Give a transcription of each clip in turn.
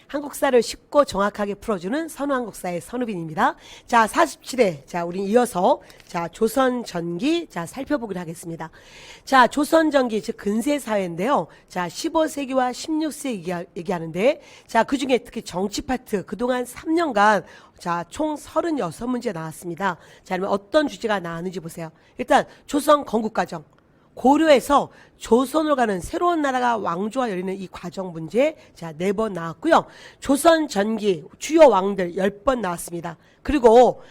한국사를 쉽고 정확하게 풀어주는 선우한국사의 선우빈입니다. 자, 47회. 자, 우리 이어서 자, 조선전기 자, 살펴보기로 하겠습니다. 자, 조선전기 즉 근세사회인데요. 자, 15세기와 16세기 얘기하는데 자, 그중에 특히 정치 파트 그동안 3년간 자, 총 36문제 나왔습니다. 자, 그러면 어떤 주제가 나왔는지 보세요. 일단 조선 건국과정. 고려에서 조선으로 가는 새로운 나라가 왕조가 열리는 이 과정 문제 자 4번 나왔고요. 조선 전기 주요 왕들 10번 나왔습니다. 그리고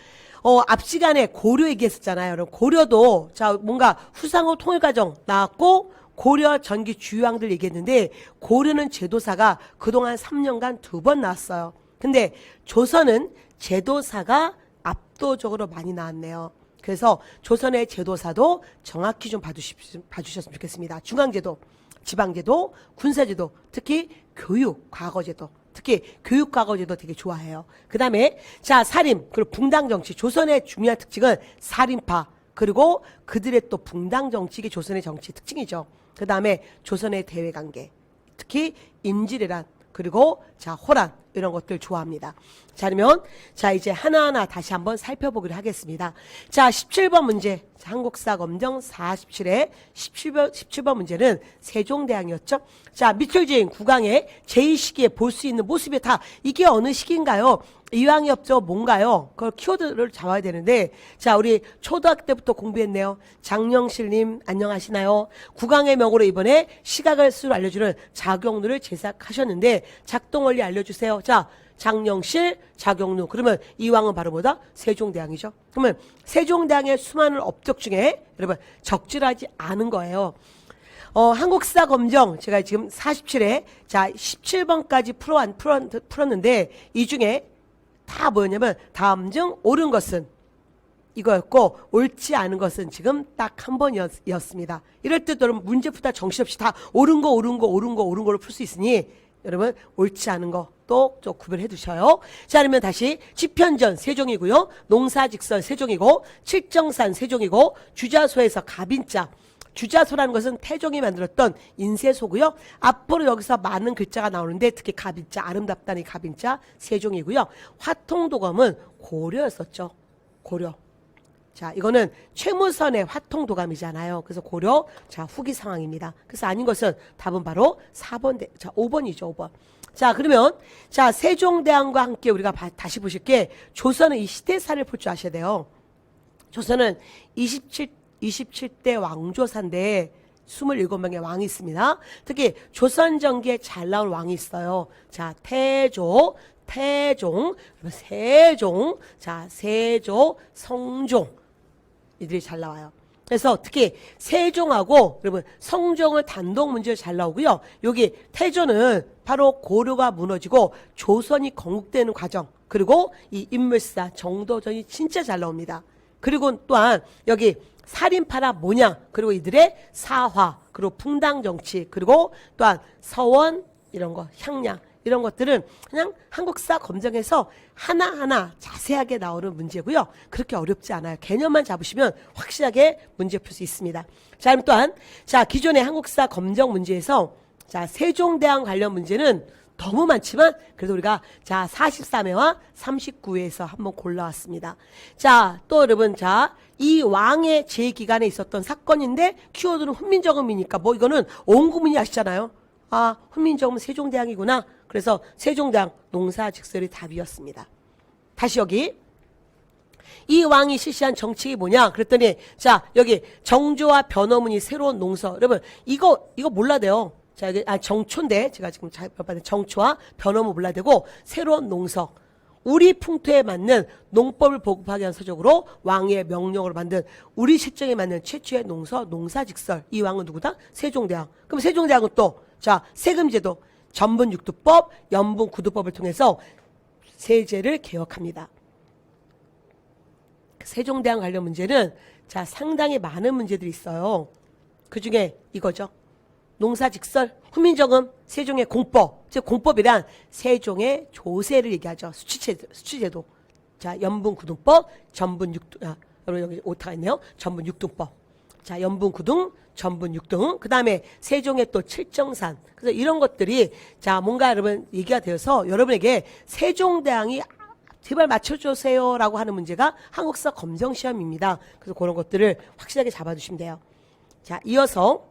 앞 시간에 고려 얘기했었잖아요. 여러분 고려도 자 뭔가 후상호 통일 과정 나왔고 고려 전기 주요 왕들 얘기했는데 고려는 제도사가 그동안 3년간 2번 나왔어요. 근데 조선은 제도사가 압도적으로 많이 나왔네요. 그래서 조선의 제도사도 정확히 좀 봐주셨으면 좋겠습니다. 중앙제도, 지방제도, 군사제도, 특히 교육, 과거제도, 특히 교육과거제도 되게 좋아해요. 그 다음에 자 살인, 그리고 붕당정치. 조선의 중요한 특징은 살인파, 그리고 그들의 또 붕당정치가 조선의 정치 특징이죠. 그 다음에 조선의 대외관계, 특히 임진왜란, 그리고 자 호란 이런 것들 좋아합니다. 자 그러면 자 이제 하나하나 다시 한번 살펴보기로 하겠습니다. 자 17번 문제 자, 한국사 검정 47회 17번 문제는 세종대왕이었죠. 자 미철진 국왕의 제2시기에 볼 수 있는 모습이 다 이게 어느 시기인가요? 이왕이 없죠. 뭔가요? 그걸 키워드를 잡아야 되는데 자 우리 초등학교 때부터 공부했네요. 장영실님 안녕하시나요? 국왕의 명으로 이번에 시각을 수로 알려주는 작용루를 제작하셨는데 작동원리 알려주세요. 자 장영실, 작용루. 그러면 이왕은 바로 뭐다? 세종대왕이죠. 그러면 세종대왕의 수많은 업적 중에 여러분 적절하지 않은 거예요. 한국사 검정 제가 지금 47회 자 17번까지 풀었는데 이 중에 다 뭐였냐면 다음 중 옳은 것은 이거였고 옳지 않은 것은 지금 딱 한 번이었습니다. 이럴 때 여러분 문제 풀다 정신없이 다 옳은 거로 풀 수 있으니 여러분 옳지 않은 거 또 좀 구별해 두셔요. 자 그러면 다시 지편전 세종이고요. 농사직설 세종이고 칠정산 세종이고 주자소에서 갑인자 주자소라는 것은 태종이 만들었던 인쇄소고요. 앞으로 여기서 많은 글자가 나오는데 특히 갑인자 아름답다는 갑인자 세종이고요. 화통도감은 고려였었죠. 고려. 자 이거는 최무선의 화통도감이잖아요. 그래서 고려 자 후기 상황입니다. 그래서 아닌 것은 답은 바로 4번 자 5번이죠. 5번. 자 그러면 자 세종대왕과 함께 우리가 다시 보실 게 조선은 이 시대사를 볼 줄 아셔야 돼요. 조선은 27대 왕조사인데 27명의 왕이 있습니다. 특히 조선전기에 잘 나온 왕이 있어요. 자 태조, 세종, 자 세조, 성종 이들이 잘 나와요. 그래서 특히 세종하고 여러분 성종은 단독 문제로 잘 나오고요. 여기 태조는 바로 고려가 무너지고 조선이 건국되는 과정 그리고 이 인물사 정도전이 진짜 잘 나옵니다. 그리고 또한 여기 살인파라 뭐냐 그리고 이들의 사화 그리고 풍당정치 그리고 또한 서원 이런 거 향량 이런 것들은 그냥 한국사 검정에서 하나하나 자세하게 나오는 문제고요. 그렇게 어렵지 않아요. 개념만 잡으시면 확실하게 문제 풀 수 있습니다. 자, 그럼 또한 자 기존의 한국사 검정 문제에서 자 세종대왕 관련 문제는 너무 많지만 그래도 우리가 자 43회와 39회에서 한번 골라왔습니다. 자, 또 여러분 자 이 왕의 제2기간에 있었던 사건인데 키워드는 훈민정음이니까 뭐 이거는 온 국민이 아시잖아요. 아, 훈민정음은 세종대왕이구나. 그래서 세종대왕 농사직설이 답이었습니다. 다시 여기 이 왕이 실시한 정책이 뭐냐 그랬더니 자 여기 정조와 변호문이 새로운 농서 여러분 이거 몰라야 돼요. 자 여기 정초인데 제가 지금 잘 봤는데 정초와 변호문 몰라야 되고 새로운 농서 우리 풍토에 맞는 농법을 보급하기 위한 서적으로 왕의 명령으로 만든 우리 실정에 맞는 최초의 농서 농사직설 이 왕은 누구다? 세종대왕. 그럼 세종대왕은 또 자 세금제도 전분육두법 연분구두법을 통해서 세제를 개혁합니다. 세종대왕 관련 문제는 자 상당히 많은 문제들이 있어요. 그 중에 이거죠. 농사직설, 훈민정음, 세종의 공법. 즉 공법이란 세종의 조세를 얘기하죠. 수치제도. 자 연분구두법, 전분육두. 여러분 여기 오타가 있네요. 전분육두법. 자, 연분 9등, 전분 6등, 그 다음에 세종의 또 칠정산. 그래서 이런 것들이 자, 뭔가 여러분 얘기가 되어서 여러분에게 세종대왕이 제발 맞춰주세요라고 하는 문제가 한국사 검정시험입니다. 그래서 그런 것들을 확실하게 잡아주시면 돼요. 자, 이어서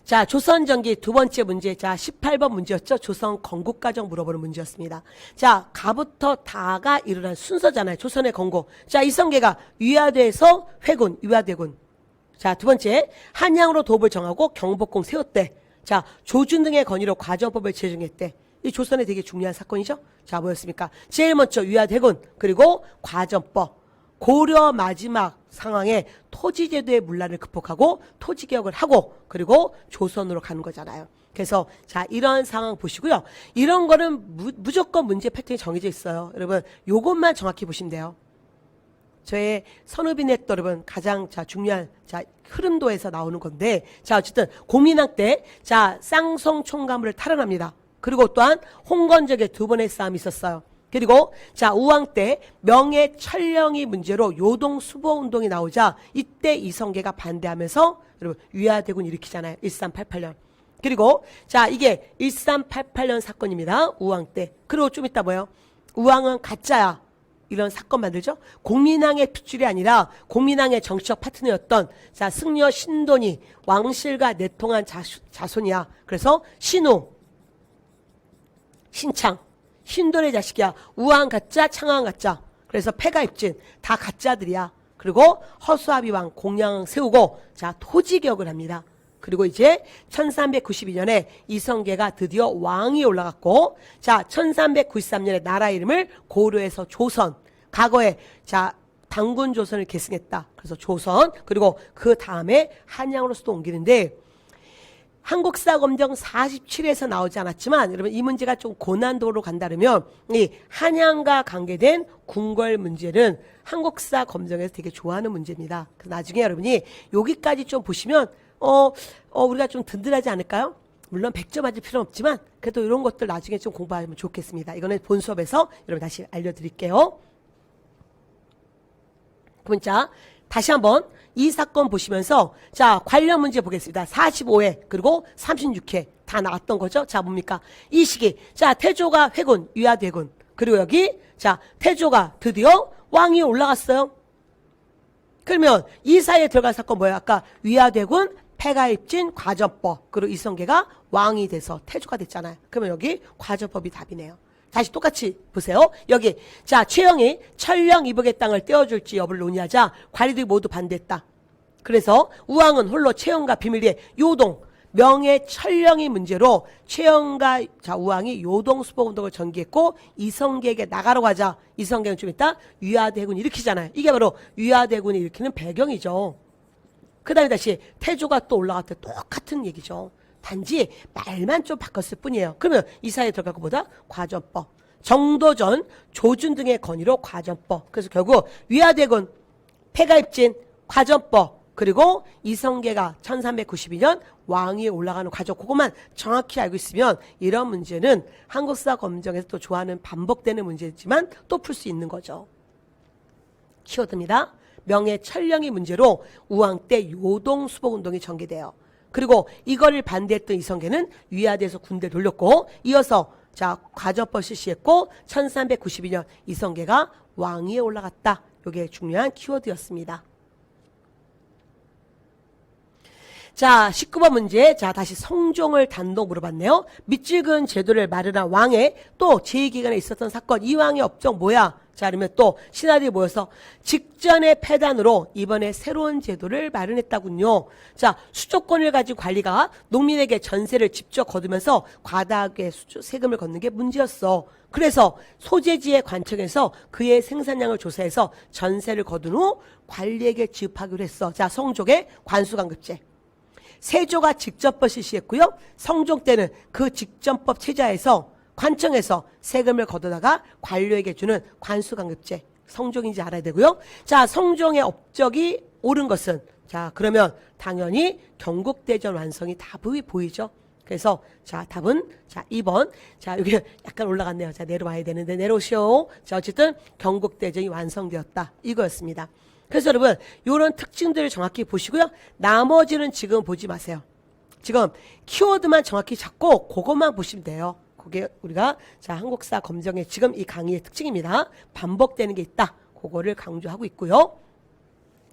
자, 조선전기 두 번째 문제. 자, 18번 문제였죠. 조선 건국과정 물어보는 문제였습니다. 자, 가부터 다가 일어난 순서잖아요. 조선의 건국. 자, 이성계가 위화돼서 회군, 위화대군. 자, 두 번째, 한양으로 도읍을 정하고 경복궁 세웠대. 자, 조준 등의 건의로 과정법을 제정했대. 이 조선에 되게 중요한 사건이죠. 자, 뭐였습니까? 제일 먼저 위화대군, 그리고 과정법. 고려 마지막 상황에 토지제도의 문란을 극복하고 토지개혁을 하고 그리고 조선으로 가는 거잖아요. 그래서 자, 이런 상황 보시고요. 이런 거는 무조건 문제 패턴이 정해져 있어요. 여러분 요것만 정확히 보시면 돼요. 저의 선후빈의 또 여러분 가장 자 중요한 자 흐름도에서 나오는 건데 자 어쨌든 공민왕 때 자 쌍성 총가물을 탈환합니다. 그리고 또한 홍건적의 두 번의 싸움이 있었어요. 그리고 자 우왕 때 명예철령이 문제로 요동수보운동이 나오자 이때 이성계가 반대하면서 여러분 위화대군 일으키잖아요. 1388년. 그리고 자 이게 1388년 사건입니다. 우왕 때. 그리고 좀 이따 뭐예요? 우왕은 가짜야. 이런 사건 만들죠. 공민왕의 핏줄이 아니라 공민왕의 정치적 파트너였던 자 승려 신돈이 왕실과 내통한 자손이야. 그래서 신우, 신창 신돈의 자식이야. 우왕 가짜, 창왕 가짜. 그래서 패가입진 다 가짜들이야. 그리고 허수아비왕 공양 세우고 자 토지개혁을 합니다. 그리고 이제 1392년에 이성계가 드디어 왕이 올라갔고 자 1393년에 나라 이름을 고려해서 조선. 과거에 자 당군 조선을 계승했다. 그래서 조선. 그리고 그 다음에 한양으로서도 옮기는데 한국사 검정 47에서 나오지 않았지만 여러분 이 문제가 좀 고난도로 간다면 이 한양과 관계된 궁궐 문제는 한국사 검정에서 되게 좋아하는 문제입니다. 그래서 나중에 여러분이 여기까지 좀 보시면 우리가 좀 든든하지 않을까요? 물론 100점 맞을 필요는 없지만 그래도 이런 것들 나중에 좀 공부하면 좋겠습니다. 이거는 본 수업에서 여러분 다시 알려드릴게요. 그럼 자 다시 한번 이 사건 보시면서 자 관련 문제 보겠습니다. 45회 그리고 36회 다 나왔던 거죠. 자 뭡니까? 이 시기 자 태조가 회군 위화대군 그리고 여기 자 태조가 드디어 왕이 올라갔어요. 그러면 이 사이에 들어갈 사건 뭐예요? 아까 위화대군 패가입진 과정법 그리고 이성계가 왕이 돼서 태조가 됐잖아요. 그러면 여기 과정법이 답이네요. 다시 똑같이 보세요. 여기 자 최영이 철령 이복의 땅을 떼어줄지 여부를 논의하자 관리들이 모두 반대했다. 그래서 우왕은 홀로 최영과 비밀리에 요동 명예철령이 문제로 최영과 자 우왕이 요동수보운동을 전개했고 이성계에게 나가라고 하자 이성계는 좀 이따 위화대군 일으키잖아요. 이게 바로 위화대군을 일으키는 배경이죠. 그 다음에 다시 태조가 또 올라갈 때 똑같은 얘기죠. 단지 말만 좀 바꿨을 뿐이에요. 그러면 이 사이에 들어갈 것보다 과정법, 정도전, 조준 등의 건의로 과정법. 그래서 결국 위화대군, 패가입진, 과정법, 그리고 이성계가 1392년 왕위에 올라가는 과정. 그것만 정확히 알고 있으면 이런 문제는 한국사 검정에서 또 좋아하는 반복되는 문제지만 또 풀 수 있는 거죠. 키워드입니다. 명예철령이 문제로 우왕 때 요동수복운동이 전개돼요. 그리고 이거를 반대했던 이성계는 위화돼서 군대 돌렸고 이어서 자 과정법 실시했고 1392년 이성계가 왕위에 올라갔다. 이게 중요한 키워드였습니다. 자 19번 문제 자 다시 성종을 단독 물어봤네요. 밑줄근 제도를 마련한 왕의 또 제2기간에 있었던 사건 이 왕의 업적 뭐야? 자 그러면 또 신하들이 모여서 직전의 폐단으로 이번에 새로운 제도를 마련했다군요. 자 수조권을 가진 관리가 농민에게 전세를 직접 거두면서 과다하게 세금을 걷는 게 문제였어. 그래서 소재지의 관청에서 그의 생산량을 조사해서 전세를 거둔 후 관리에게 지급하기로 했어. 자 성종의 관수관급제. 세조가 직전법 실시했고요. 성종 때는 그 직전법 체제에서 관청에서 세금을 걷어다가 관료에게 주는 관수관급제. 성종인지 알아야 되고요. 자, 성종의 업적이 옳은 것은 자, 그러면 당연히 경국대전 완성이 답이 보이죠. 그래서 자, 답은 자, 2번. 자, 여기 약간 올라갔네요. 자, 내려와야 되는데 내려오시오. 자, 어쨌든 경국대전이 완성되었다. 이거였습니다. 그래서 여러분 이런 특징들을 정확히 보시고요. 나머지는 지금 보지 마세요. 지금 키워드만 정확히 잡고 그것만 보시면 돼요. 그게 우리가 자 한국사 검정의 지금 이 강의의 특징입니다. 반복되는 게 있다. 그거를 강조하고 있고요.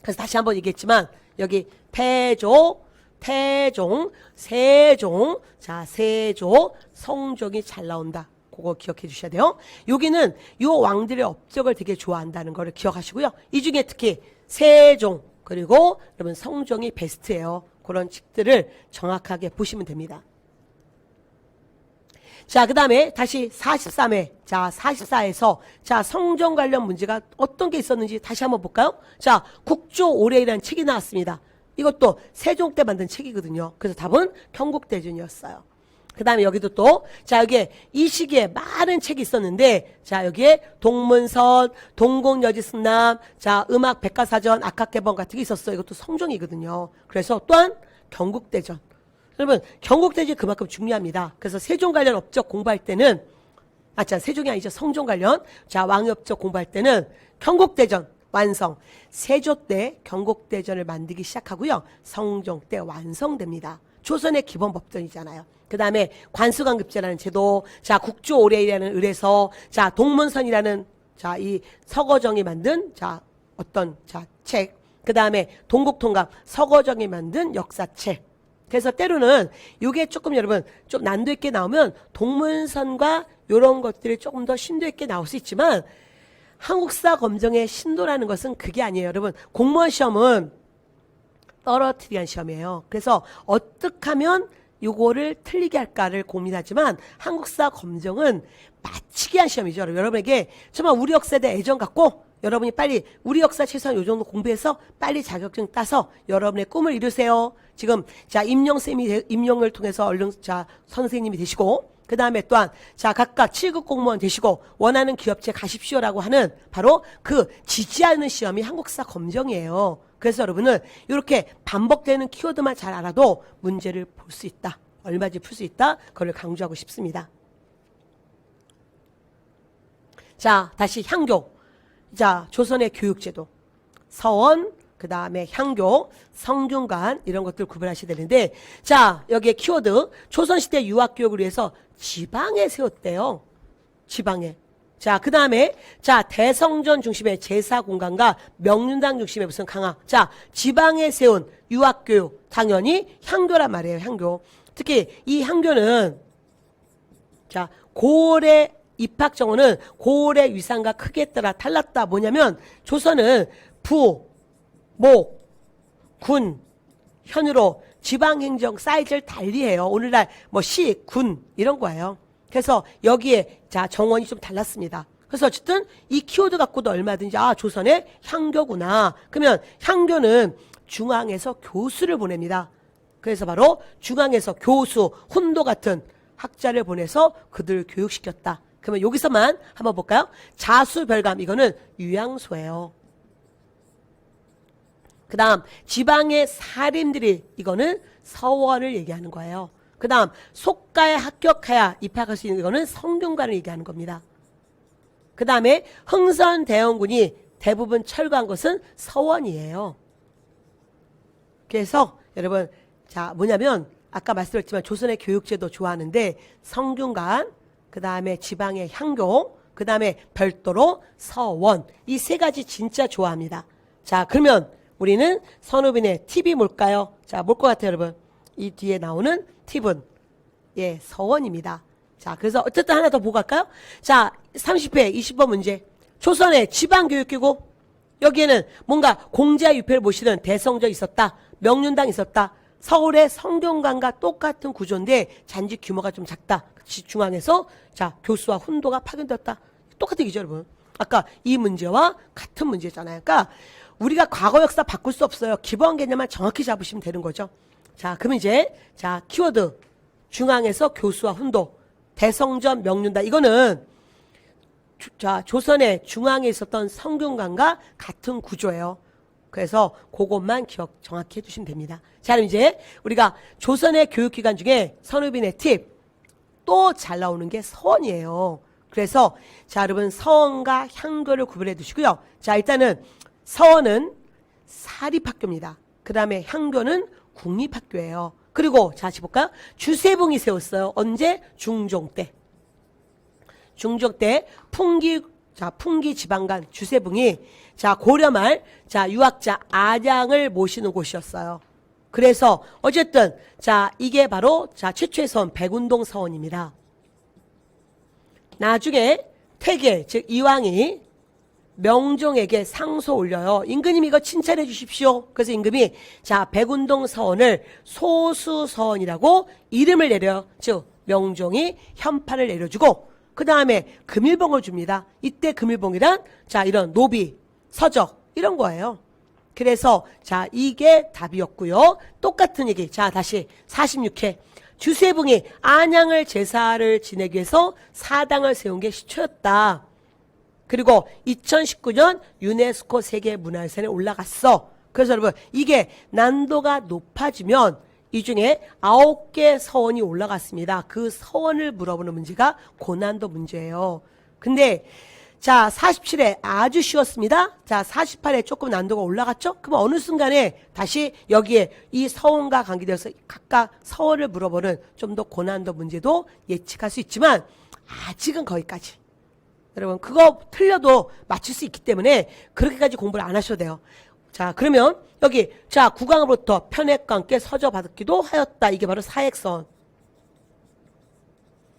그래서 다시 한번 얘기했지만 여기 태조, 태종, 세종, 자 세조, 성종이 잘 나온다. 그거 기억해 주셔야 돼요. 여기는 요 왕들의 업적을 되게 좋아한다는 거를 기억하시고요. 이 중에 특히 세종 그리고 여러분 성종이 베스트예요. 그런 책들을 정확하게 보시면 됩니다. 자, 그 다음에 다시 43회. 자, 44에서 자, 성종 관련 문제가 어떤 게 있었는지 다시 한번 볼까요? 자, 국조오래이라는 책이 나왔습니다. 이것도 세종 때 만든 책이거든요. 그래서 답은 경국대전이었어요. 그 다음에 여기도 또, 자, 여기에 이 시기에 많은 책이 있었는데, 자, 여기에 동문선, 동국여지승남, 자, 음악 백과사전, 악학개범 같은 게 있었어요. 이것도 성종이거든요. 그래서 또한 경국대전. 여러분, 경국대전이 그만큼 중요합니다. 그래서 세종 관련 업적 공부할 때는, 자, 세종이 아니죠. 성종 관련, 자, 왕의 업적 공부할 때는 경국대전 완성. 세조 때 경국대전을 만들기 시작하고요. 성종 때 완성됩니다. 조선의 기본 법전이잖아요. 그 다음에 관수관급제라는 제도, 자, 국조오래이라는 을에서, 자, 동문선이라는, 자, 이 서거정이 만든, 자, 어떤, 자, 책. 그 다음에 동국통감, 서거정이 만든 역사책. 그래서 때로는 이게 조금 여러분 좀 난도 있게 나오면 동문선과 이런 것들이 조금 더 심도 있게 나올 수 있지만 한국사 검정의 심도라는 것은 그게 아니에요. 여러분 공무원 시험은 떨어뜨리기 위한 시험이에요. 그래서 어떻게 하면 요거를 틀리게 할까를 고민하지만 한국사 검정은 맞히기 위한 시험이죠. 여러분에게 정말 우리 역사에 대해 애정 갖고 여러분이 빨리 우리 역사 최소한 요 정도 공부해서 빨리 자격증 따서 여러분의 꿈을 이루세요. 지금 자 임용을 통해서 얼른 자 선생님이 되시고 그 다음에 또한 자 각각 7급 공무원 되시고 원하는 기업체 가십시오라고 하는 바로 그 지지하는 시험이 한국사 검정이에요. 그래서 여러분은 이렇게 반복되는 키워드만 잘 알아도 문제를 볼 수 있다. 얼마든지 풀 수 있다. 그걸 강조하고 싶습니다. 자 다시 향교. 자, 조선의 교육제도, 서원, 그 다음에 향교, 성균관 이런 것들 구분하셔야 되는데 자, 여기에 키워드 조선시대 유학교육을 위해서 지방에 세웠대요. 지방에. 자, 그 다음에 자, 대성전 중심의 제사공간과 명륜당 중심의 무슨 강화. 자, 지방에 세운 유학교육 당연히 향교란 말이에요. 향교. 특히 이 향교는 자, 고을의 입학 정원은 고을의 위상과 크기에 따라 달랐다. 뭐냐면 조선은 부, 목, 군, 현으로 지방행정 사이즈를 달리해요. 오늘날 뭐 시, 군 이런 거예요. 그래서 여기에 자 정원이 좀 달랐습니다. 그래서 어쨌든 이 키워드 갖고도 얼마든지 아 조선의 향교구나. 그러면 향교는 중앙에서 교수를 보냅니다. 그래서 바로 중앙에서 교수, 훈도 같은 학자를 보내서 그들을 교육시켰다. 그러면 여기서만 한번 볼까요? 자수별감 이거는 유양소예요. 그 다음 지방의 사림들이 이거는 서원을 얘기하는 거예요. 그 다음 속가에 합격해야 입학할 수 있는 이거는 성균관을 얘기하는 겁니다. 그 다음에 흥선대원군이 대부분 철거한 것은 서원이에요. 그래서 여러분 자 뭐냐면 아까 말씀드렸지만 조선의 교육제도 좋아하는데 성균관 그 다음에 지방의 향교, 그 다음에 별도로 서원 이 세 가지 진짜 좋아합니다. 자 그러면 우리는 선우빈의 팁이 뭘까요? 자 뭘 것 같아요 여러분? 이 뒤에 나오는 팁은 예 서원입니다. 자 그래서 어쨌든 하나 더 보고 갈까요? 자 30회 20번 문제 조선의 지방교육기구 여기에는 뭔가 공자 유패를 모시는 대성전 있었다. 명륜당 있었다. 서울의 성균관과 똑같은 구조인데 잔지 규모가 좀 작다. 중앙에서 자 교수와 훈도가 파견되었다. 똑같은 얘기죠 여러분. 아까 이 문제와 같은 문제잖아요. 그러니까 우리가 과거 역사 바꿀 수 없어요. 기본 개념만 정확히 잡으시면 되는 거죠. 자 그럼 이제 자 키워드 중앙에서 교수와 훈도 대성전 명륜당 이거는 자 조선의 중앙에 있었던 성균관과 같은 구조예요. 그래서 그것만 기억 정확히 해주시면 됩니다. 자 그럼 이제 우리가 조선의 교육기관 중에 선우빈의 팁 또 잘 나오는 게 서원이에요. 그래서 자 여러분 서원과 향교를 구분해 두시고요. 자 일단은 서원은 사립학교입니다. 그 다음에 향교는 국립학교예요. 그리고 자, 다시 볼까요? 주세붕이 세웠어요. 언제? 중종 때. 중종 때 풍기 지방간 주세붕이 자, 고려말 자, 유학자 안양을 모시는 곳이었어요. 그래서 어쨌든 자, 이게 바로 자, 최초의 서원 백운동 서원입니다. 나중에 태계 즉 이왕이 명종에게 상소 올려요. 임금님 이거 칭찬해 주십시오. 그래서 임금이 자, 백운동 서원을 소수서원이라고 이름을 내려요. 즉 명종이 현판을 내려주고 그 다음에 금일봉을 줍니다. 이때 금일봉이란 자, 이런 노비, 서적 이런 거예요. 그래서 자, 이게 답이었고요. 똑같은 얘기. 자, 다시 46회. 주세붕이 안양을 제사를 지내기 위해서 사당을 세운 게 시초였다. 그리고 2019년 유네스코 세계문화유산에 올라갔어. 그래서 여러분 이게 난도가 높아지면 이 중에 9개 서원이 올라갔습니다. 그 서원을 물어보는 문제가 고난도 문제예요. 근데 자, 47회 아주 쉬웠습니다. 자, 48회 조금 난도가 올라갔죠? 그럼 어느 순간에 다시 여기에 이 서원과 관계되어서 각각 서원을 물어보는 좀 더 고난도 문제도 예측할 수 있지만 아직은 거기까지. 여러분 그거 틀려도 맞출 수 있기 때문에 그렇게까지 공부를 안 하셔도 돼요. 자, 그러면 여기 자, 국왕으로부터 편액과 함께 서저 받기도 하였다. 이게 바로 사액서원.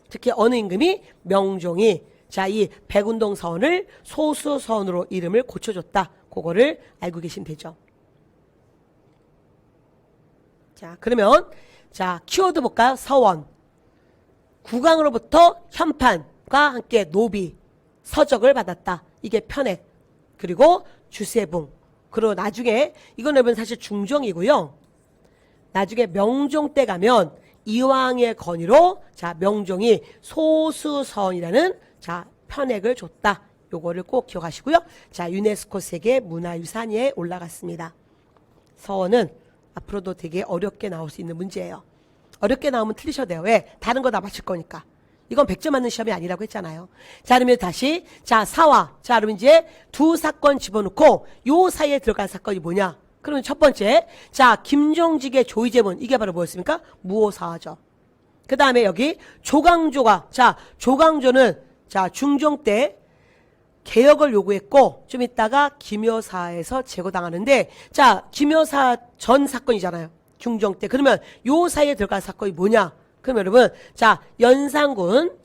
특히 어느 임금이 명종이 자, 이 백운동 서원을 소수서원으로 이름을 고쳐줬다. 그거를 알고 계시면 되죠. 자, 그러면 자, 키워드 볼까요? 서원. 국왕으로부터 현판과 함께 노비, 서적을 받았다. 이게 편액. 그리고 주세붕. 그리고 나중에 이건 여러분 사실 중종이고요. 나중에 명종 때 가면 이왕의 건의로 자, 명종이 소수서원이라는 자, 편액을 줬다. 요거를 꼭 기억하시고요. 자, 유네스코 세계 문화유산에 올라갔습니다. 서원은 앞으로도 되게 어렵게 나올 수 있는 문제예요. 어렵게 나오면 틀리셔도 돼요. 왜? 다른 거 다 맞출 거니까. 이건 100점 맞는 시험이 아니라고 했잖아요. 자, 그러면 다시 자, 사화. 자, 그러면 이제 두 사건 집어넣고 요 사이에 들어간 사건이 뭐냐? 그러면 첫 번째 자, 김종직의 조의제문. 이게 바로 뭐였습니까? 무오사화죠. 그 다음에 여기 조광조가 자, 조광조는 자, 중종 때 개혁을 요구했고 좀 있다가 김여사에서 제거당하는데 자, 김여사 전 사건이잖아요. 중종 때. 그러면 요 사이에 들어간 사건이 뭐냐? 그러면 여러분 자, 연산군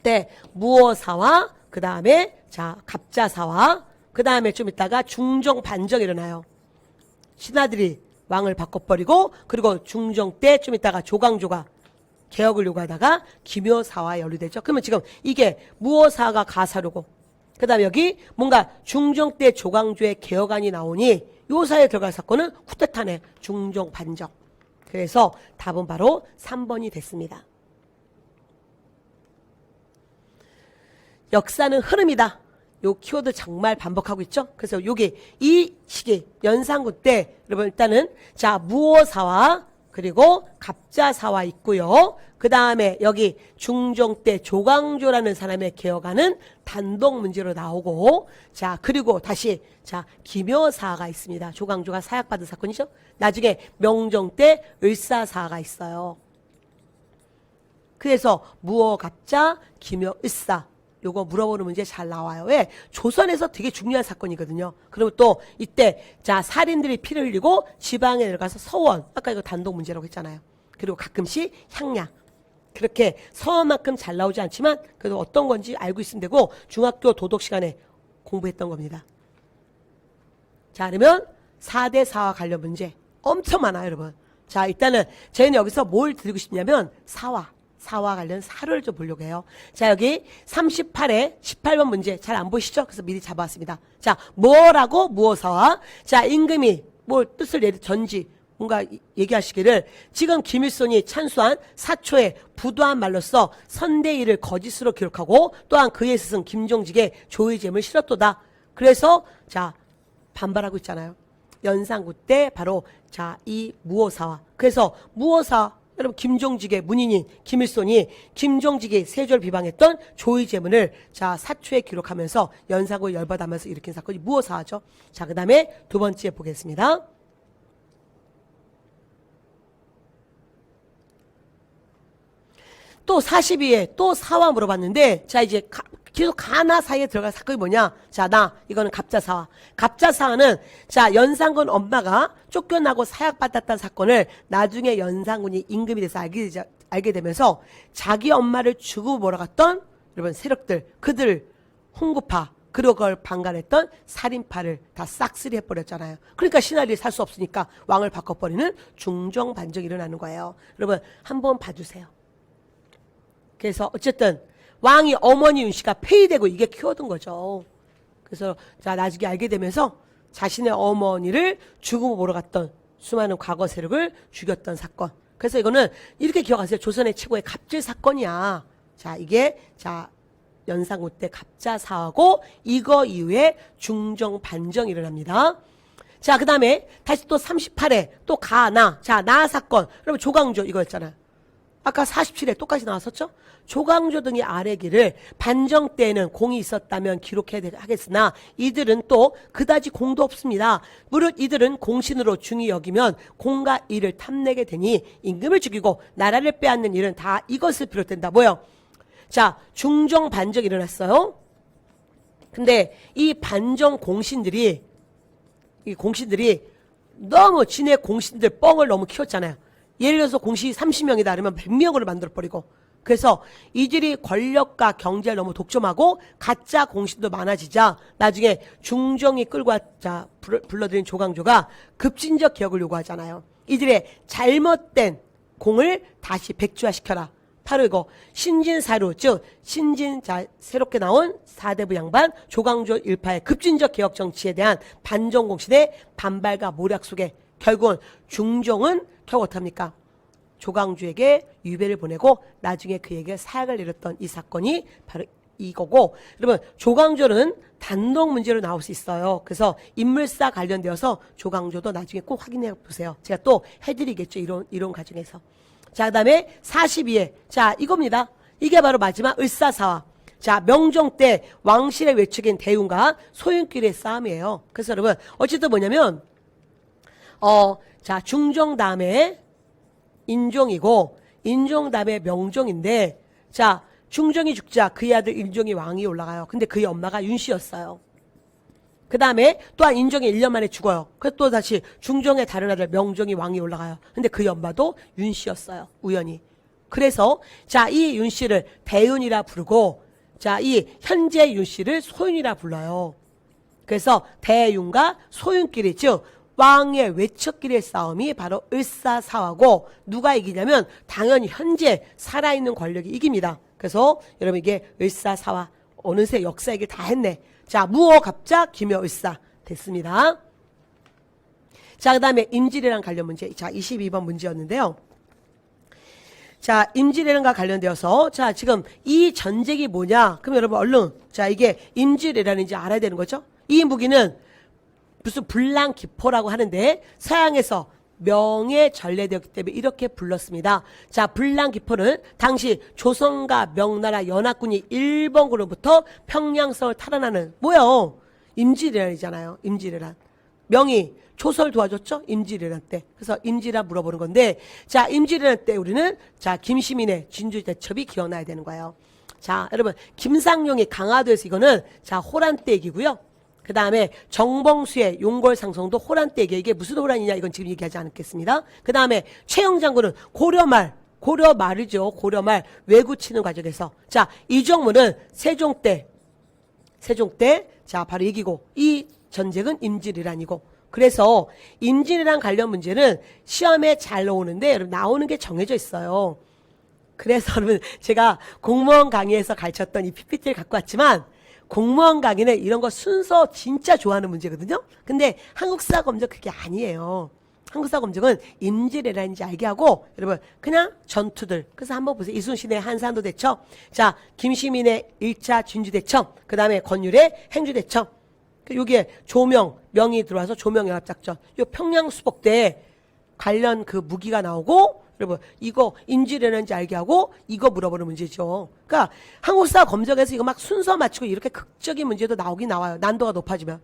때 무오사와 그 다음에 자, 갑자사와 그 다음에 좀 있다가 중종 반정이 일어나요. 신하들이 왕을 바꿔버리고 그리고 중종 때 좀 있다가 조광조가 개혁을 요구하다가 김여사와 연루되죠. 그러면 지금 이게 무오사가 가사료고 그 다음에 여기 뭔가 중종 때 조광조의 개혁안이 나오니 요 사이에 들어갈 사건은 쿠데타네 중종 반정. 그래서 답은 바로 3번이 됐습니다. 역사는 흐름이다. 요 키워드 정말 반복하고 있죠. 그래서 여기 이 시기 연산군 때 여러분 일단은 자, 무오사와 그리고 갑자사와 있고요. 그 다음에 여기 중종 때 조광조라는 사람의 개혁안은 단독 문제로 나오고 자, 그리고 다시 자, 김여사가 있습니다. 조광조가 사약받은 사건이죠. 나중에 명종 때 을사사가 있어요. 그래서 무오갑자 김여을사 요거 물어보는 문제 잘 나와요. 왜? 조선에서 되게 중요한 사건이거든요. 그리고 또 이때 자, 살인들이 피를 흘리고 지방에 내려가서 서원 아까 이거 단독 문제라고 했잖아요. 그리고 가끔씩 향약 그렇게 서원만큼 잘 나오지 않지만 그래도 어떤 건지 알고 있으면 되고 중학교 도덕 시간에 공부했던 겁니다. 자, 그러면 4대4와 관련 문제 엄청 많아요, 여러분. 자, 일단은 저희는 여기서 뭘 드리고 싶냐면 사와 관련 사를 좀 보려고 해요. 자, 여기 38회 18번 문제 잘 안 보시죠? 그래서 미리 잡아왔습니다. 자, 뭐라고 무어사와 자, 임금이 뭘 뜻을 내리 전지 뭔가 얘기하시기를 지금 김일성이 찬수한 사초의 부도한 말로써 선대위를 거짓으로 기록하고 또한 그의 스승 김종직의 조의잼을 실었도다. 그래서 자, 반발하고 있잖아요. 연산구 때 바로 자, 이 무어사와 그래서 무어사 여러분 김종직의 문인인 김일손이 김종직이 세조를 비방했던 조의제문을 자 사초에 기록하면서 연산군을 열받아하면서 일으킨 사건이 무엇을 하죠? 자, 그 다음에 두 번째 보겠습니다. 또 42에 또 사화 물어봤는데, 자 이제 계속 가나 사이에 들어갈 사건이 뭐냐? 자, 이거는 갑자사화. 갑자사화는 자 연산군 엄마가 쫓겨나고 사약받았다는 사건을 나중에 연산군이 임금이 돼서 알게 되면서 자기 엄마를 죽이고 몰아갔던 여러분 세력들, 그들 홍구파, 그리고 그걸 방관했던 살인파를 다 싹쓸이 해버렸잖아요. 그러니까 신하들이 살 수 없으니까 왕을 바꿔버리는 중정반정이 일어나는 거예요. 여러분 한번 봐주세요. 그래서 어쨌든 왕이 어머니 윤씨가 폐위되고 이게 키워둔 거죠. 그래서 자 나중에 알게 되면서 자신의 어머니를 죽음으로 몰아갔던 수많은 과거 세력을 죽였던 사건. 그래서 이거는 이렇게 기억하세요. 조선의 최고의 갑질 사건이야. 자 이게 자 연산군 때 갑자사하고 이거 이후에 중정 반정이 일어납니다. 자 그 다음에 다시 또 38회 또 가나. 자 나 사건. 여러분 조광조 이거였잖아요. 아까 47회 똑같이 나왔었죠? 조광조 등의 아래기를 반정 때에는 공이 있었다면 기록해야 하겠으나 이들은 또 그다지 공도 없습니다. 무릇 이들은 공신으로 중히 여기면 공과 일을 탐내게 되니 임금을 죽이고 나라를 빼앗는 일은 다 이것을 비롯된다. 뭐요? 자 중정 반정이 일어났어요. 근데 이 반정 공신들이 너무 진의 공신들 뻥을 너무 키웠잖아요. 예를 들어서 공신이 30명이다 그러면 100명으로 만들어버리고, 그래서 이들이 권력과 경제를 너무 독점하고 가짜 공신도 많아지자 나중에 중정이 끌고 왔자 불러들인 조광조가 급진적 개혁을 요구하잖아요. 이들의 잘못된 공을 다시 백주화시켜라. 바로 이거 신진사루, 즉 새롭게 나온 사대부 양반 조광조 일파의 급진적 개혁 정치에 대한 반정 공신의 반발과 모략 속에 결국은 중정은 결국 어떡합니까? 조광조에게 유배를 보내고 나중에 그에게 사약을 내렸던 이 사건이 바로 이거고, 여러분 조광조는 단독 문제로 나올 수 있어요. 그래서 인물사 관련되어서 조광조도 나중에 꼭 확인해 보세요. 제가 또 해드리겠죠. 이론 과정에서. 자, 그 다음에 42회. 자, 이겁니다. 이게 바로 마지막 을사사화. 자, 명종 때 왕실의 외척인 대운과 소윤끼리의 싸움이에요. 그래서 여러분 어쨌든 뭐냐면 자, 중종 다음에 인종이고 인종 다음에 명종인데, 자 중종이 죽자 그의 아들 인종이 왕이 올라가요. 근데 그의 엄마가 윤씨였어요. 그 다음에 또한 인종이 1년 만에 죽어요. 그래서 또 다시 중종의 다른 아들 명종이 왕이 올라가요. 근데 그의 엄마도 윤씨였어요. 우연히. 그래서 자 이 윤씨를 대윤이라 부르고, 자 이 현재 윤씨를 소윤이라 불러요. 그래서 대윤과 소윤끼리, 즉 왕의 외척끼리의 싸움이 바로 을사사화고, 누가 이기냐면 당연히 현재 살아있는 권력이 이깁니다. 그래서 여러분 이게 을사사화, 어느새 역사 얘기를 다 했네. 자 무어 갑자 기묘 을사 됐습니다. 자 그 다음에 임질이랑 관련 문제. 자 22번 문제였는데요. 자 임질이랑과 관련되어서 자 지금 이 전쟁이 뭐냐, 그럼 여러분 얼른 자 이게 임질이라는지 알아야 되는 거죠. 이 무기는 무슨 불랑기포라고 하는데 서양에서 명에 전래되었기 때문에 이렇게 불렀습니다. 자 불랑기포는 당시 조선과 명나라 연합군이 일본군으로부터 평양성을 탈환하는 뭐요? 임질이란이잖아요. 임질이란. 명이 조선을 도와줬죠? 임질이란 때. 그래서 임질이란 물어보는 건데, 자 임질이란 때 우리는 자 김시민의 진주대첩이 기억나야 되는 거예요. 자 여러분 김상용이 강화도에서 이거는 자 호란 때 얘기고요. 그 다음에 정봉수의 용골상성도 호란 때 얘기해. 이게 무슨 호란이냐 이건 지금 얘기하지 않겠습니다. 그 다음에 최영 장군은 고려말이죠. 고려말 왜구 치는 과정에서 자 이종문은 세종 때 자 바로 이기고, 이 전쟁은 임질이란이고, 그래서 임질이란 관련 문제는 시험에 잘 나오는데 여러분 나오는 게 정해져 있어요. 그래서 여러분 제가 공무원 강의에서 가르쳤던 이 PPT를 갖고 왔지만 공무원 강의는 이런 거 순서 진짜 좋아하는 문제거든요. 근데 한국사 검정 그게 아니에요. 한국사 검정은 임질이란인지 알게 하고 여러분 그냥 전투들. 그래서 한번 보세요. 이순신의 한산도 대첩, 자 김시민의 1차 진주대첩, 그 다음에 권율의 행주대첩, 여기에 명이 들어와서 조명연합작전, 요 평양수복 때 관련 그 무기가 나오고 여러분 이거 인지례는지 알게 하고 이거 물어보는 문제죠. 그러니까 한국사 검정에서 이거 막 순서 맞추고 이렇게 극적인 문제도 나오긴 나와요. 난도가 높아지면.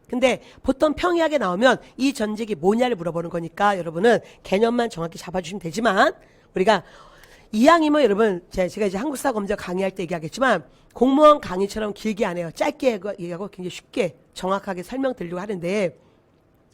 근데 보통 평이하게 나오면 이 전직이 뭐냐를 물어보는 거니까 여러분은 개념만 정확히 잡아주시면 되지만 우리가 이왕이면 여러분 제가 이제 한국사 검정 강의할 때 얘기하겠지만 공무원 강의처럼 길게 안 해요. 짧게 얘기하고 굉장히 쉽게 정확하게 설명드리려고 하는데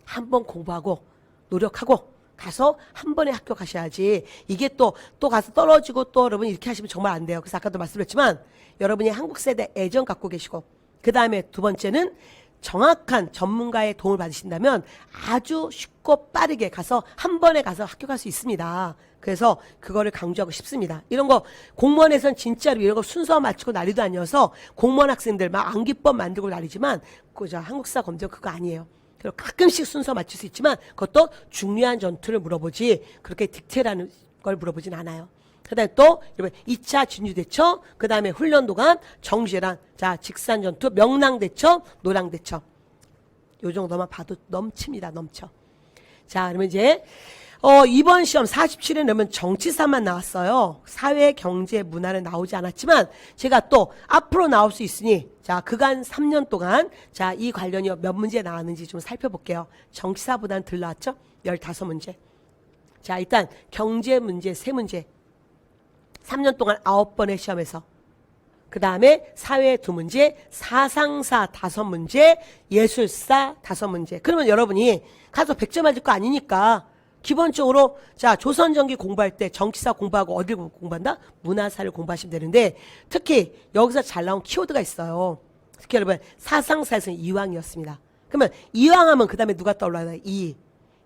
한 번 공부하고 노력하고 가서 한 번에 학교 가셔야지 이게 또 가서 떨어지고 또 여러분 이렇게 하시면 정말 안 돼요. 그래서 아까도 말씀드렸지만 여러분이 한국 세대 애정 갖고 계시고 그 다음에 두 번째는 정확한 전문가의 도움을 받으신다면 아주 쉽고 빠르게 가서 한 번에 가서 학교 갈 수 있습니다. 그래서 그거를 강조하고 싶습니다. 이런 거 공무원에서는 진짜로 이런 거 순서 맞추고 난리도 아니어서 공무원 학생들 막 암기법 만들고 난리지만 그저 한국사 검정 그거 아니에요. 그리고 가끔씩 순서 맞출 수 있지만 그것도 중요한 전투를 물어보지 그렇게 딕테라는 걸 물어보진 않아요. 그 다음에 또 2차 진주대처, 그 다음에 훈련도감, 정시란, 자 직산전투, 명랑대처, 노랑대처 요 정도만 봐도 넘칩니다. 넘쳐. 자 그러면 이제 이번 시험 47에 넣으면 정치사만 나왔어요. 사회, 경제, 문화는 나오지 않았지만 제가 또 앞으로 나올 수 있으니 자 그간 3년 동안 자 이 관련이 몇 문제 나왔는지 좀 살펴볼게요. 정치사보다는 덜 나왔죠? 15문제. 자 일단 경제 문제 3문제. 3년 동안 9번의 시험에서 그 다음에 사회 2문제, 사상사 5문제, 예술사 5문제. 그러면 여러분이 가서 100점 맞을 거 아니니까 기본적으로 자 조선전기 공부할 때 정치사 공부하고 어딜 공부한다? 문화사를 공부하시면 되는데 특히 여기서 잘 나온 키워드가 있어요. 특히 여러분 사상사에서는 이왕이었습니다. 그러면 이왕하면 그 다음에 누가 떠올라요?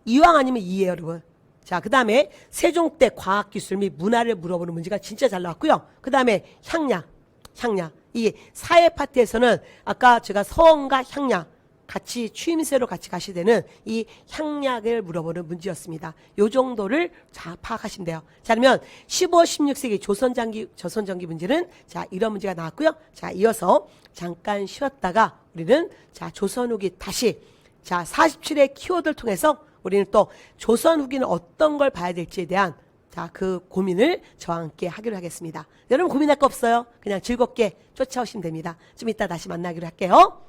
이왕 아니면 이예요 여러분. 자, 그 다음에 세종 때 과학기술 및 문화를 물어보는 문제가 진짜 잘 나왔고요. 그 다음에 향약. 이 사회 파트에서는 아까 제가 서원과 향약 같이 추임새로 같이 가시되는 이 향약을 물어보는 문제였습니다. 요 정도를 자 파악하시면 돼요. 자, 그러면 15, 16세기 조선전기 문제는 자 이런 문제가 나왔고요. 자, 이어서 잠깐 쉬었다가 우리는 자 조선 후기 다시 자 47의 키워드를 통해서 우리는 또 조선 후기는 어떤 걸 봐야 될지에 대한 자, 그 고민을 저와 함께 하기로 하겠습니다. 여러분 고민할 거 없어요. 그냥 즐겁게 쫓아오시면 됩니다. 좀 이따 다시 만나기로 할게요.